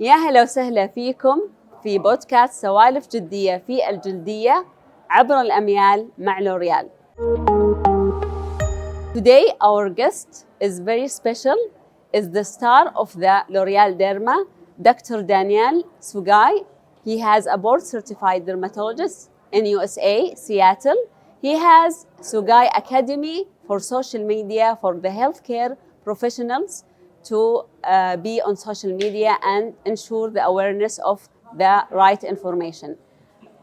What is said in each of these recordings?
يا هلا وسهلا فيكم في بودكاست سوالف جدية في الجلدية عبر الأميال مع لوريال. Today our guest is very special, is the star of the L'Oreal Derma, Dr. Danial Sugay. He has a board certified dermatologist in USA, Seattle. He has Sugay Academy for social media for the healthcare professionals to be on social media and ensure the awareness of the right information.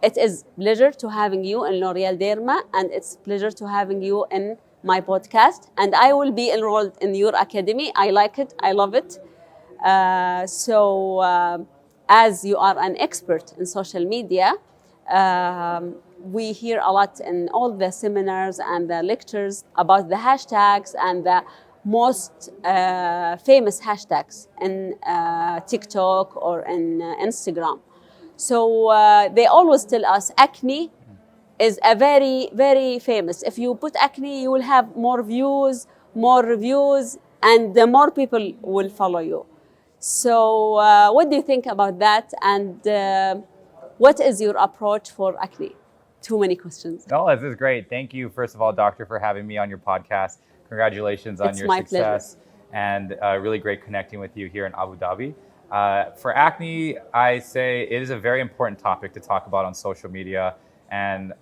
It is a pleasure to having you in L'Oreal Derma, and it's a pleasure to having you in my podcast. And I will be enrolled in your academy. I like it. I love it. As you are an expert in social media, we hear a lot in all the seminars and the lectures about the hashtags and the most famous hashtags in TikTok or in Instagram. So they always tell us acne is a very, very famous. If you put acne, you will have more views, more reviews, and the more people will follow you. So what do you think about that? And what is your approach for acne? Too many questions. Oh, this is great. Thank you, first of all, Doctor, for having me on your podcast. Congratulations on your success. And really great connecting with you here in Abu Dhabi. For acne, I say it is a very important topic to talk about on social media. And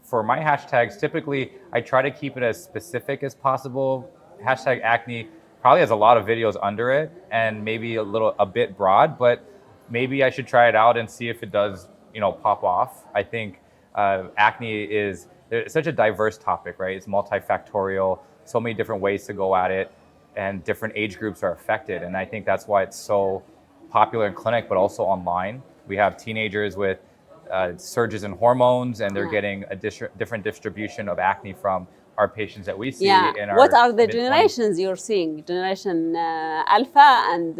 for my hashtags, typically, I try to keep it as specific as possible. Hashtag acne probably has a lot of videos under it and maybe a bit broad, but maybe I should try it out and see if it does, pop off. I think acne is such a diverse topic, right? It's multifactorial, so many different ways to go at it, and different age groups are affected. And I think that's why it's so popular in clinic, but also online. We have teenagers with surges in hormones, and they're getting a different distribution of acne from our patients that we see in our What are the mid-20s. generations you're seeing? Generation Alpha and...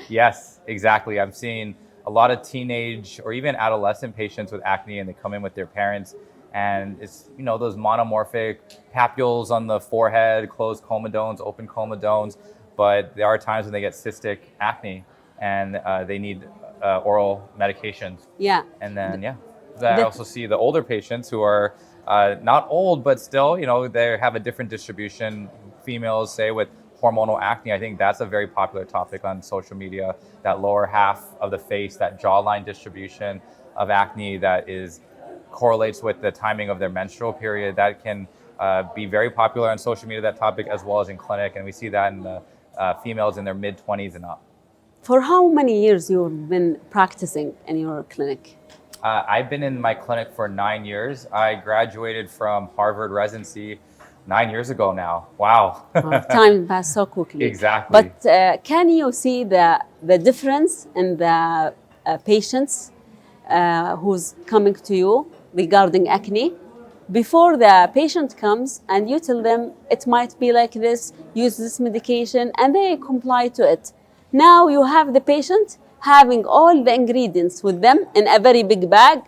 Yes, exactly. I'm seeing a lot of teenage or even adolescent patients with acne, and they come in with their parents, and it's, those monomorphic papules on the forehead, closed comedones, open comedones, but there are times when they get cystic acne and they need oral medications. Yeah. And then, I also see the older patients who are not old, but still, they have a different distribution. Females, say, with hormonal acne, I think that's a very popular topic on social media. That lower half of the face, that jawline distribution of acne that correlates with the timing of their menstrual period, that can be very popular on social media, that topic, as well as in clinic. And we see that in the females in their mid-20s and up. For how many years you've been practicing in your clinic? I've been in my clinic for 9 years. I graduated from Harvard residency 9 years ago now. Wow. Time passed so quickly. Exactly. But can you see the difference in the patients who's coming to you regarding acne? Before the patient comes and you tell them it might be like this, use this medication, and they comply to it. Now you have the patient having all the ingredients with them in a very big bag,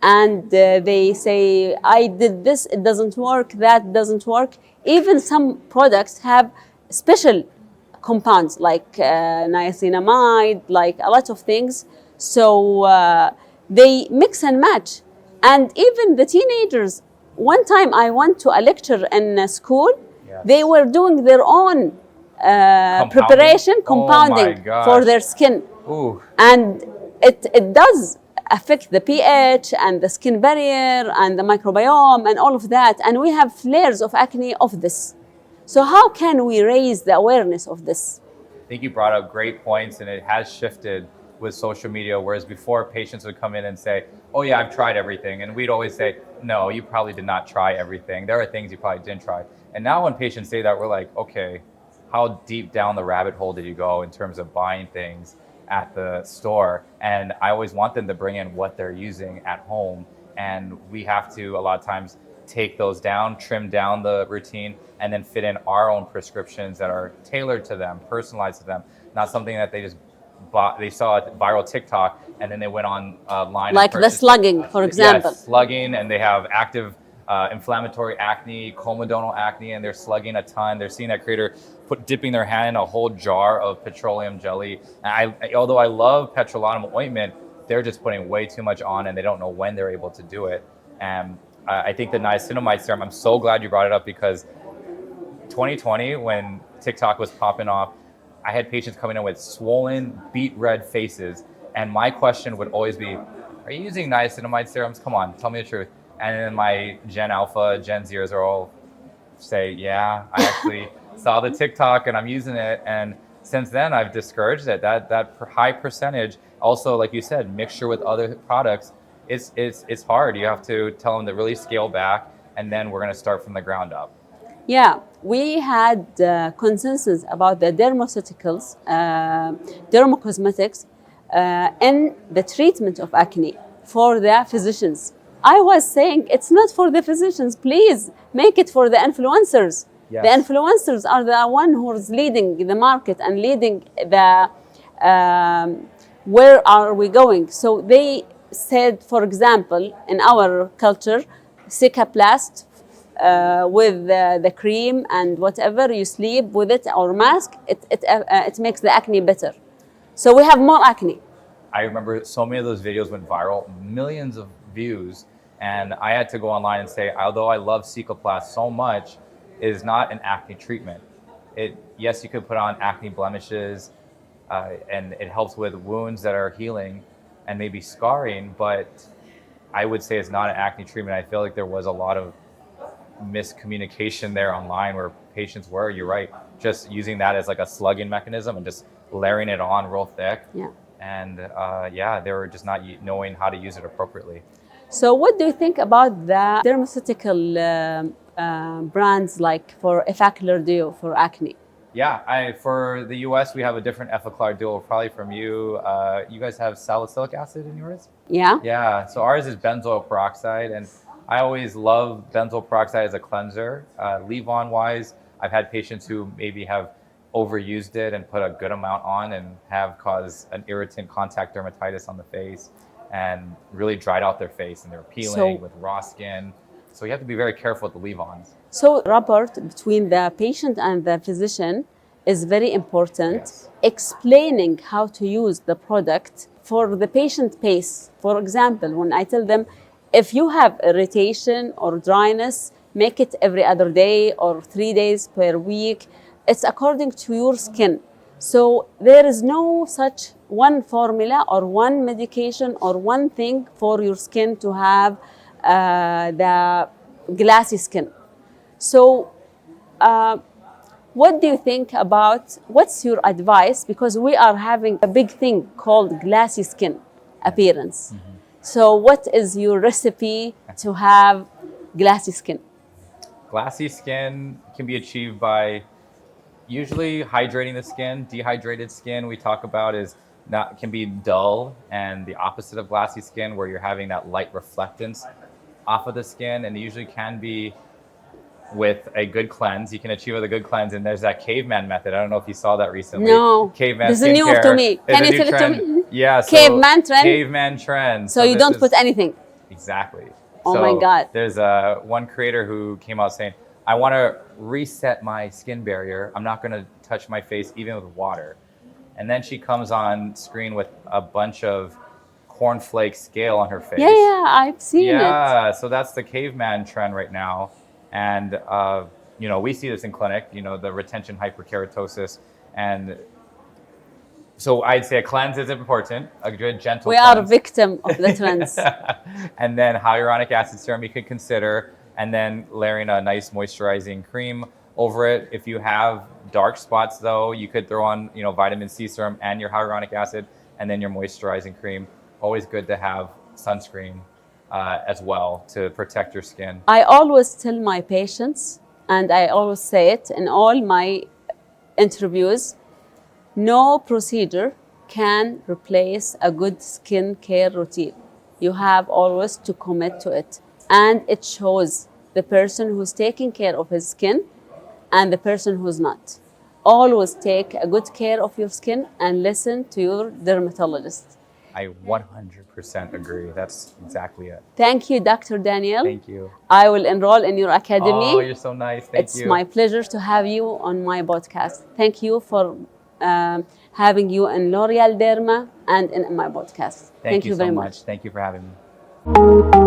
and they say, I did this, it doesn't work, that doesn't work. Even some products have special compounds like niacinamide, like a lot of things. So they mix and match. And even the teenagers, one time I went to a lecture in a school, they were doing their own preparation, compounding for their skin. Ooh. And it does affect the pH and the skin barrier and the microbiome and all of that. And we have flares of acne of this. So how can we raise the awareness of this? I think you brought up great points, and it has shifted with social media, whereas before patients would come in and say, oh yeah, I've tried everything. And we'd always say, no, you probably did not try everything. There are things you probably didn't try. And now when patients say that, we're like, okay, how deep down the rabbit hole did you go in terms of buying things at the store? And I always want them to bring in what they're using at home. And we have to, a lot of times, take those down, trim down the routine, and then fit in our own prescriptions that are tailored to them, personalized to them, not something that they just bought. They saw a viral TikTok and then they went online. Like the slugging, for example. Yes, slugging, and they have active inflammatory acne, comedonal acne, and they're slugging a ton. They're seeing that creator dipping their hand in a whole jar of petroleum jelly. And although I love petrolatum ointment, they're just putting way too much on and they don't know when they're able to do it. And I think the niacinamide serum, I'm so glad you brought it up, because 2020, when TikTok was popping off, I had patients coming in with swollen, beet red faces. And my question would always be, are you using niacinamide serums? Come on, tell me the truth. And then my Gen Alpha, Gen Zers are all say, yeah, I actually saw the TikTok and I'm using it. And since then, I've discouraged it. That high percentage, also, like you said, mixture with other products, it's hard. You have to tell them to really scale back, and then we're going to start from the ground up. Yeah, we had consensus about the dermaceuticals, dermocosmetics, in the treatment of acne for the physicians. I was saying it's not for the physicians. Please make it for the influencers. Yes. The influencers are the one who's leading the market and leading the where are we going. So they said, for example, in our culture, Cicaplast with the cream and whatever you sleep with it or mask, it makes the acne better. So we have more acne. I remember so many of those videos went viral, millions of views, and I had to go online and say, although I love Cicaplast so much, it is not an acne treatment. Yes, you could put on acne blemishes, and it helps with wounds that are healing and maybe scarring, but I would say it's not an acne treatment. I feel like there was a lot of miscommunication there online where patients were, you're right, just using that as like a slugging mechanism and just layering it on real thick. Yeah. And they were just not knowing how to use it appropriately. So what do you think about the dermaceutical brands like for Effaclar Duo for acne? Yeah, for the US, we have a different Effaclar Duo, probably from you. You guys have salicylic acid in yours? Yeah. Yeah, so ours is benzoyl peroxide, and I always love benzoyl peroxide as a cleanser. Leave-on wise, I've had patients who maybe have overused it and put a good amount on and have caused an irritant contact dermatitis on the face and really dried out their face, and they're peeling with raw skin. So you have to be very careful with the leave-ons. So rapport between the patient and the physician is very important. Yes. Explaining how to use the product for the patient pace. For example, when I tell them, if you have irritation or dryness, make it every other day or 3 days per week. It's according to your skin. So there is no such one formula or one medication or one thing for your skin to have the glassy skin. So what do you think about, what's your advice? Because we are having a big thing called glassy skin appearance. Mm-hmm. So what is your recipe to have glassy skin? Glassy skin can be achieved by usually hydrating the skin. Dehydrated skin we talk about can be dull, and the opposite of glassy skin where you're having that light reflectance off of the skin, and it usually can be with a good cleanse. You can achieve with a good cleanse, and there's that caveman method. I don't know if you saw that recently. No, caveman this is new to me. Can you tell it to me? Yeah, so caveman trend. Caveman trend. So you don't put anything. Exactly. Oh my God. There's one creator who came out saying, I want to reset my skin barrier. I'm not going to touch my face even with water. And then she comes on screen with a bunch of cornflake scale on her face. Yeah, I've seen it. Yeah, so that's the caveman trend right now. And, we see this in clinic, the retention hyperkeratosis. And so I'd say a cleanse is important, a good gentle cleanse. We are a victim of the trends. And then hyaluronic acid serum you could consider, and then layering a nice moisturizing cream over it. If you have dark spots though, you could throw on, vitamin C serum and your hyaluronic acid, and then your moisturizing cream. Always good to have sunscreen as well to protect your skin. I always tell my patients, and I always say it in all my interviews, no procedure can replace a good skin care routine. You have always to commit to it. And it shows the person who's taking care of his skin and the person who's not. Always take a good care of your skin and listen to your dermatologist. I 100% agree. That's exactly it. Thank you, Dr. Daniel. Thank you. I will enroll in your academy. Oh, you're so nice. Thank you. It's my pleasure to have you on my podcast. Thank you for having you in L'Oreal Dерma and in my podcast. Thank you very so much. Thank you for having me.